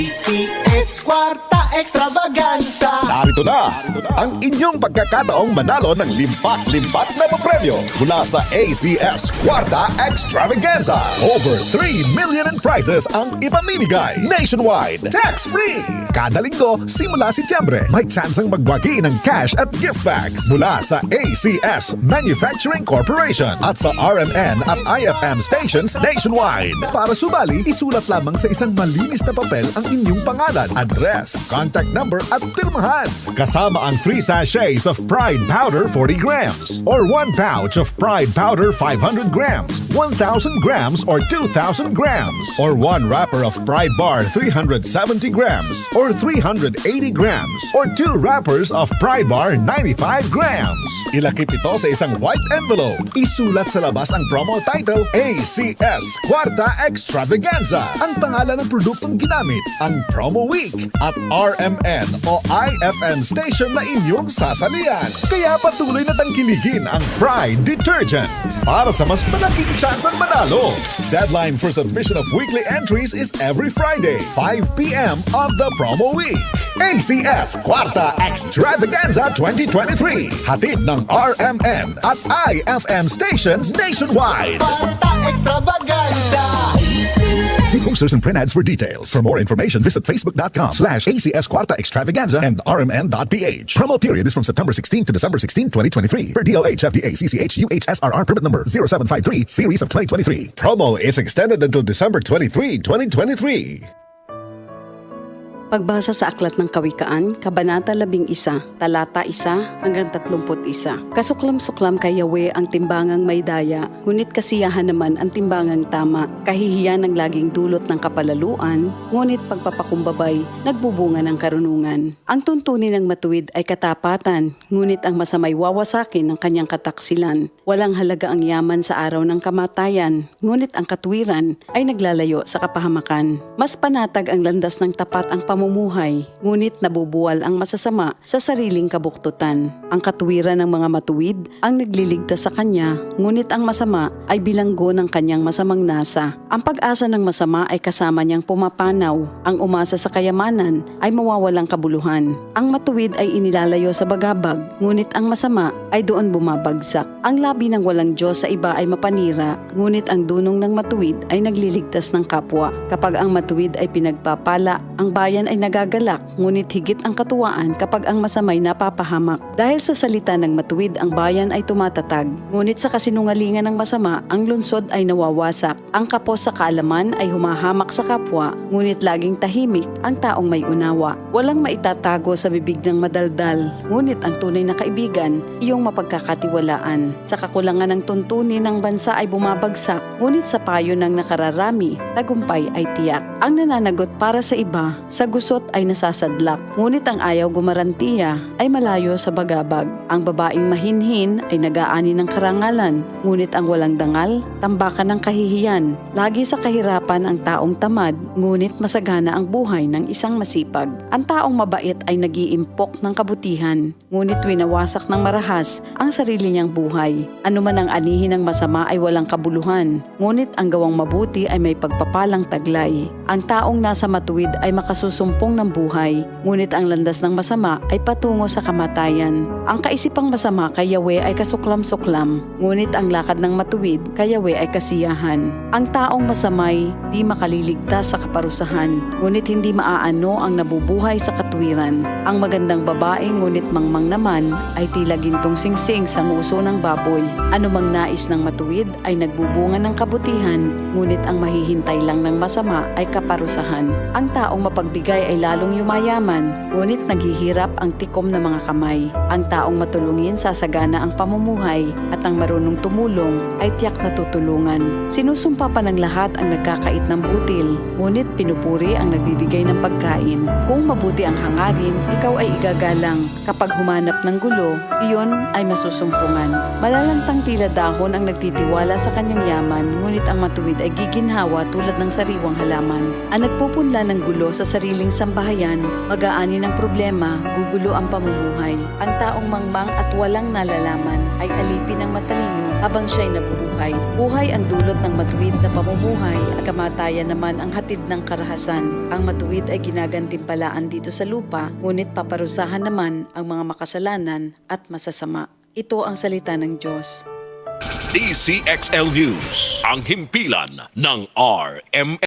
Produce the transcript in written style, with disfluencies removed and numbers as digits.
ACS Kwarta Extravaganza. Narito na ang inyong pagkakataong manalo ng limpak-limpak na papremyo mula sa ACS Kwarta Extravaganza. Over 3 million in prizes ang ipamimigay nationwide. Tax-free! Kada linggo, simula Setyembre, may tsansang magwagi ng cash at gift bags mula sa ACS Manufacturing Corporation at sa RMN at IFM stations nationwide. Para sumali, isulat lamang sa isang malinis na papel ang inyong pangalan, address, contact number at pirmahan. Kasama ang 3 sachets of Pride Powder 40 grams or 1 pouch of Pride Powder 500 grams, 1,000 grams or 2,000 grams or 1 wrapper of Pride Bar 370 grams or 380 grams or 2 wrappers of Pride Bar 95 grams. Ilakip ito sa isang white envelope. Isulat sa labas ang promo title ACS Kwarta Extravaganza, ang pangalan ng produktong ginamit, ang promo week at RMN o IFM station na inyong sasalian. Kaya patuloy na tangkiligin ang Pride Detergent para sa mas malaking tsansang manalo. Deadline for submission of weekly entries is every Friday, 5 p.m. of the promo week. ACS Kwarta Extravaganza 2023. Hatid ng RMN at IFM stations nationwide. Kwarta Extravaganza. See posters and print ads for details. For more information, visit facebook.com/ACS Kwarta Extravaganza and rmn.ph. Promo period is from September 16 to December 16, 2023. Per DOH, FDA, CCH, UHSRR permit number 0753, series of 2023. Promo is extended until December 23, 2023. Pagbasa sa Aklat ng Kawikaan, Kabanata 11, Talata 1 hanggang 31. Kasuklam-suklam kay Yahweh ang timbangang may daya, ngunit kasiyahan naman ang timbangang tama. Kahihiyan ang laging dulot ng kapalaluan, ngunit pagpapakumbabay, nagbubunga ng karunungan. Ang tuntunin ng matuwid ay katapatan, ngunit ang masamay wawasakin ng kanyang kataksilan. Walang halaga ang yaman sa araw ng kamatayan, ngunit ang katwiran ay naglalayo sa kapahamakan. Mas panatag ang landas ng tapat ang pamumuhay, ngunit nabubuwal ang masasama sa sariling kabuktutan. Ang katuwiran ng mga matuwid ang nagliligtas sa kanya, ngunit ang masama ay bilanggo ng kanyang masamang nasa. Ang pag-asa ng masama ay kasama niyang pumapanaw. Ang umasa sa kayamanan ay mawawalang kabuluhan. Ang matuwid ay inilalayo sa bagabag, ngunit ang masama ay doon bumabagsak. Ang labi ng walang Diyos sa iba ay mapanira, ngunit ang dunong ng matuwid ay nagliligtas ng kapwa. Kapag ang matuwid ay pinagpapala, ang bayan ay nagagalak, ngunit higit ang katuwaan kapag ang masamay napapahamak. Dahil sa salita ng matuwid, ang bayan ay tumatatag, ngunit sa kasinungalingan ng masama, ang lungsod ay nawawasak. Ang kapos sa kaalaman ay humahamak sa kapwa, ngunit laging tahimik ang taong may unawa. Walang maitatago sa bibig ng madaldal, ngunit ang tunay na kaibigan, iyong mapagkakatiwalaan. Sa kakulangan ng tuntunin ng bansa ay bumabagsak, ngunit sa payo ng nakararami, tagumpay ay tiyak. Ang nananagot para sa iba, sa gusot ay nasasadlak, ngunit ang ayaw gumarantiya ay malayo sa bagabag. Ang babaeng mahinhin ay nag-aani ng karangalan, ngunit ang walang dangal, tambakan ng kahihiyan. Lagi sa kahirapan ang taong tamad, ngunit masagana ang buhay ng isang masipag. Ang taong mabait ay nag-iimpok ng kabutihan, ngunit winawasak ng marahas ang sarili niyang buhay. Ano man ang anihin ng masama ay walang kabuluhan, ngunit ang gawang mabuti ay may pagpapalang taglay. Ang taong nasa matuwid ay makasusumpong ng buhay, ngunit ang landas ng masama ay patungo sa kamatayan. Ang kaisipang masama kay Yahweh ay kasuklam-suklam, ngunit ang lakad ng matuwid kay Yahweh ay kasiyahan. Ang taong masamay di makaliligtas sa kaparusahan, ngunit hindi maaano ang nabubuhay sa katwiran. Ang magandang babae ngunit mangmang naman ay tila gintong singsing sa nguso ng baboy. Anumang nais ng matuwid ay nagbubunga ng kabutihan, ngunit ang mahihintay lang ng masama ay kaparusahan. Ang taong mapagbigay ay lalong yumayaman, ngunit naghihirap ang tikom ng mga kamay. Ang taong matulungin sasagana ang pamumuhay, at ang marunong tumulong ay tiyak na tutulungan. Sinusumpa pa ng lahat ang nagkakait ng butil, ngunit pinupuri ang nagbibigay ng pagkain. Kung mabuti ang hangarin, ikaw ay igagalang. Kapag humanap ng gulo, iyon ay masusumpungan. Malalantang tila dahon ang nagtitiwala sa kanyang yaman, ngunit ang matuwid ay giginhawa tulad ng sariwang halaman. Ang nagpupunla ng gulo sa sarili sariling sambahayan, mag-aani ng problema, gugulo ang pamumuhay. Ang taong mangmang at walang nalalaman ay alipin ng matalino habang siya'y nabubuhay. Buhay ang dulot ng matuwid na pamumuhay, ang kamatayan naman ang hatid ng karahasan. Ang matuwid ay ginagantimpalaan dito sa lupa, ngunit paparusahan naman ang mga makasalanan at masasama. Ito ang salita ng Diyos. DCXL News, ang himpilan ng RMN.